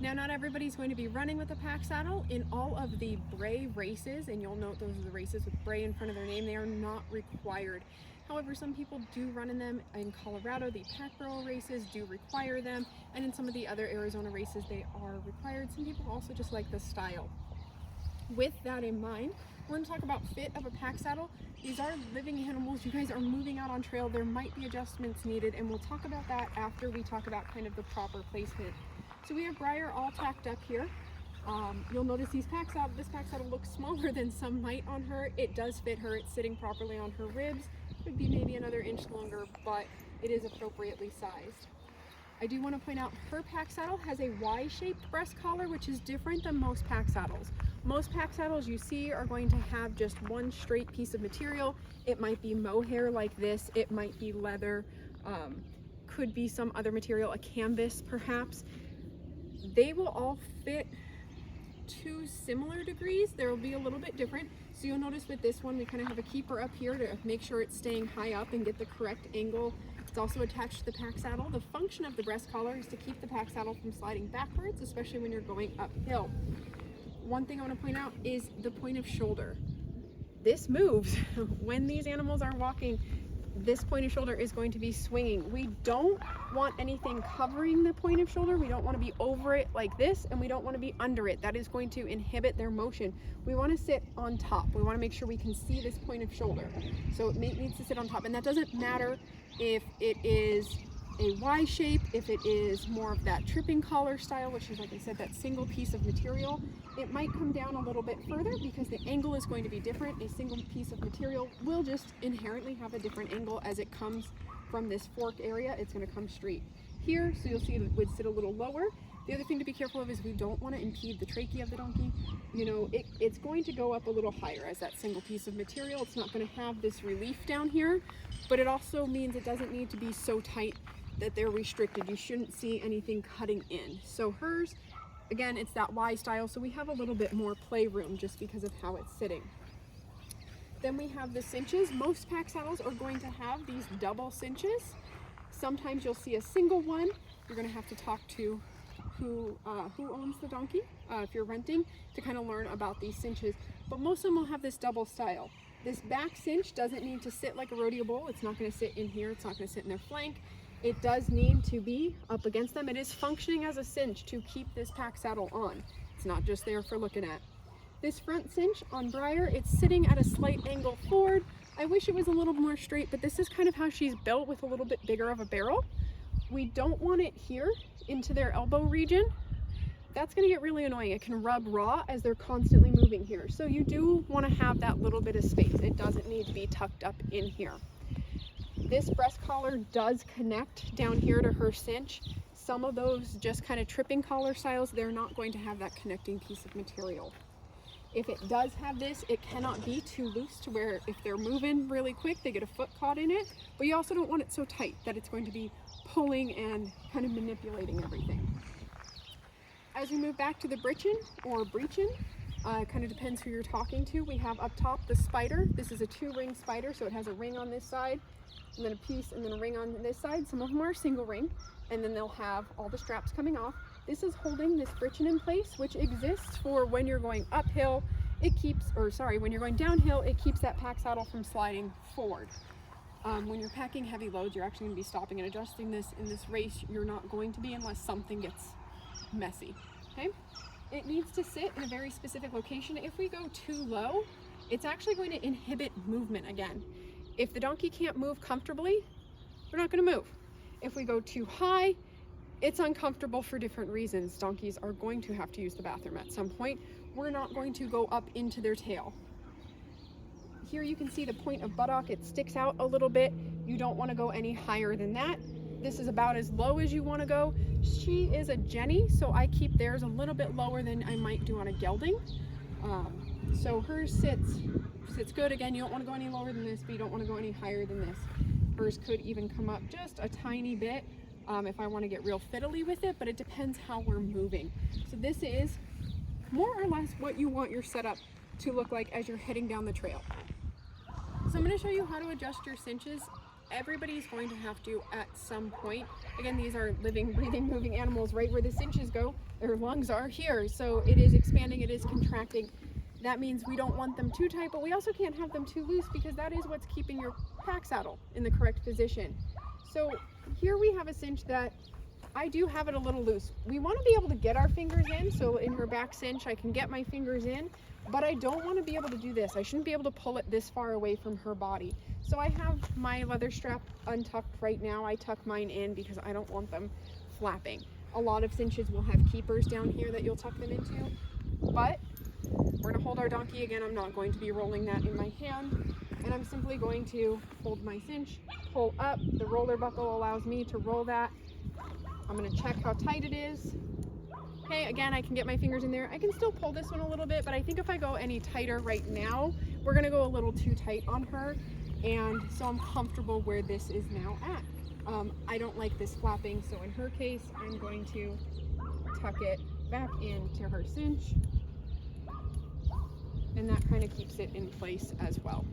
Now, not everybody's going to be running with a pack saddle. In all of the BRAY races, and you'll note those are the races with BRAY in front of their name, they are not required. However, some people do run in them. In Colorado, the pack burro races do require them, and in some of the other Arizona races, they are required. Some people also just like the style. With that in mind, we're going to talk about fit of a pack saddle. These are living animals. You guys are moving out on trail. There might be adjustments needed, and we'll talk about that after we talk about kind of the proper placement. So we have Briar all tacked up here. You'll notice this pack saddle looks smaller than some might on her. It does fit her. It's sitting properly on her ribs. It would be maybe another inch longer, but it is appropriately sized. I do want to point out her pack saddle has a Y-shaped breast collar, which is different than most pack saddles. Most pack saddles you see are going to have just one straight piece of material. It might be mohair like this, it might be leather, could be some other material, a canvas perhaps. They will all fit to similar degrees. There will be a little bit different. So you'll notice with this one, we kind of have a keeper up here to make sure it's staying high up and get the correct angle. It's also attached to the pack saddle. The function of the breast collar is to keep the pack saddle from sliding backwards, especially when you're going uphill. One thing I want to point out is the point of shoulder. This moves when these animals are walking. This point of shoulder is going to be swinging. We don't want anything covering the point of shoulder. We don't want to be over it like this, and we don't want to be under it. That is going to inhibit their motion. We want to sit on top. We want to make sure we can see this point of shoulder. So it needs to sit on top, and that doesn't matter if it is a Y shape, if it is more of that tripping collar style, which is, like I said, that single piece of material. It might come down a little bit further because the angle is going to be different. A single piece of material will just inherently have a different angle as it comes from this fork area. It's going to come straight here, so you'll see it would sit a little lower. The other thing to be careful of is we don't want to impede the trachea of the donkey. You know, it's going to go up a little higher as that single piece of material. It's not going to have this relief down here, but it also means it doesn't need to be so tight that they're restricted. You shouldn't see anything cutting in. So hers, again, it's that Y style, so we have a little bit more playroom just because of how it's sitting. Then we have the cinches. Most pack saddles are going to have these double cinches. Sometimes you'll see a single one. You're going to have to talk to who owns the donkey if you're renting to kind of learn about these cinches. But most of them will have this double style. This back cinch doesn't need to sit like a rodeo bull. It's not going to sit in here. It's not going to sit in their flank. It does need to be up against them. It is functioning as a cinch to keep this pack saddle on. It's not just there for looking at. This front cinch on Briar, it's sitting at a slight angle forward. I wish it was a little more straight, but this is kind of how she's built with a little bit bigger of a barrel. We don't want it here into their elbow region. That's going to get really annoying. It can rub raw as they're constantly moving here. So you do want to have that little bit of space. It doesn't need to be tucked up in here. This breast collar does connect down here to her cinch. Some of those just kind of tripping collar styles, they're not going to have that connecting piece of material. If it does have this, it cannot be too loose to where if they're moving really quick, they get a foot caught in it. But you also don't want it so tight that it's going to be pulling and kind of manipulating everything. As we move back to the britchin or breechin, kind of depends who you're talking to. We have up top the spider. This is a 2-ring spider, so it has a ring on this side, and then a piece, and then a ring on this side. Some of them are single ring, and then they'll have all the straps coming off. This is holding this britchin in place, which exists for when you're going uphill. When you're going downhill, it keeps that pack saddle from sliding forward. When you're packing heavy loads, you're actually going to be stopping and adjusting this. In this race, you're not going to be unless something gets messy, okay? It needs to sit in a very specific location. If we go too low, it's actually going to inhibit movement again. If the donkey can't move comfortably, they're not going to move. If we go too high, it's uncomfortable for different reasons. Donkeys are going to have to use the bathroom at some point. We're not going to go up into their tail. Here you can see the point of buttock. It sticks out a little bit. You don't want to go any higher than that. This is about as low as you want to go. She is a Jenny, so I keep theirs a little bit lower than I might do on a gelding. So hers sits good. Again, you don't want to go any lower than this, but you don't want to go any higher than this. Hers could even come up just a tiny bit if I want to get real fiddly with it, but it depends how we're moving. So this is more or less what you want your setup to look like as you're heading down the trail. So I'm going to show you how to adjust your cinches everybody's going to have to at some point. Again, these are living, breathing, moving animals. Right where the cinches go, their lungs are here. So it is expanding, it is contracting. That means we don't want them too tight, but we also can't have them too loose because that is what's keeping your pack saddle in the correct position. So here we have a cinch that I do have it a little loose. We want to be able to get our fingers in, so in her back cinch I can get my fingers in, but I don't want to be able to do this. I shouldn't be able to pull it this far away from her body. So I have my leather strap untucked right now. I tuck mine in because I don't want them flapping. A lot of cinches will have keepers down here that you'll tuck them into, but we're going to hold our donkey again. I'm not going to be rolling that in my hand, and I'm simply going to hold my cinch, pull up. The roller buckle allows me to roll that. I'm going to check how tight it is. Okay, again, I can get my fingers in there. I can still pull this one a little bit, but I think if I go any tighter right now, we're going to go a little too tight on her, and so I'm comfortable where this is now at. I don't like this flapping, so in her case, I'm going to tuck it back into her cinch, and that kind of keeps it in place as well.